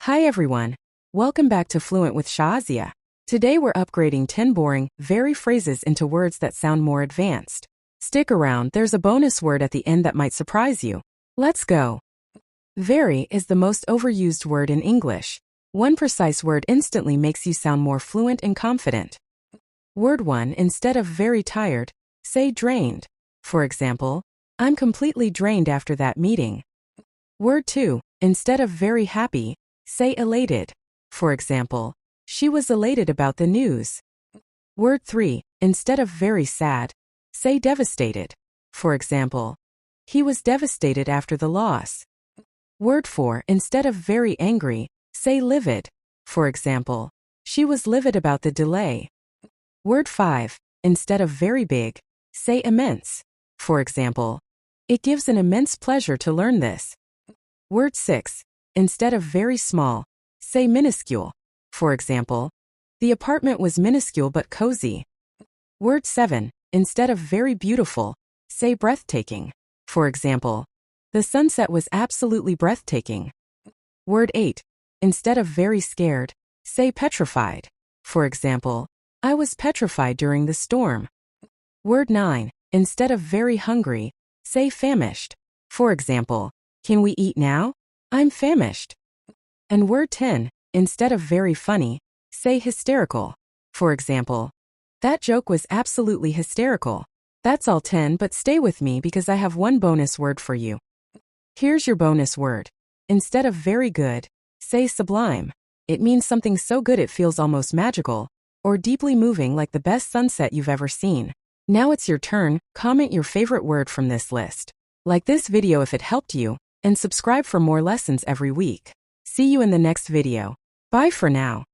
Hi everyone. Welcome back to Fluent with Shazia. Today we're upgrading 10 boring, very phrases into words that sound more advanced. Stick around, there's a bonus word at the end that might surprise you. Let's go. Very is the most overused word in English. One precise word instantly makes you sound more fluent and confident. Word 1, instead of very tired, say drained. For example, I'm completely drained after that meeting. Word 2, instead of very happy, say elated. For example, she was elated about the news. Word 3, instead of very sad, say devastated. For example, he was devastated after the loss. Word 4, instead of very angry, say livid. For example, she was livid about the delay. Word 5, instead of very big, say immense. For example, it gives an immense pleasure to learn this. Word 6, instead of very small, say minuscule. For example, the apartment was minuscule but cozy. Word 7, instead of very beautiful, say breathtaking. For example, the sunset was absolutely breathtaking. Word 8, instead of very scared, say petrified. For example, I was petrified during the storm. Word 9, instead of very hungry, say famished. For example, can we eat now? I'm famished. And word 10, instead of very funny, say hysterical. For example, that joke was absolutely hysterical. That's all 10, but stay with me because I have one bonus word for you. Here's your bonus word. Instead of very good, say sublime. It means something so good it feels almost magical, or deeply moving like the best sunset you've ever seen. Now it's your turn. Comment your favorite word from this list. Like this video if it helped you, and subscribe for more lessons every week. See you in the next video. Bye for now.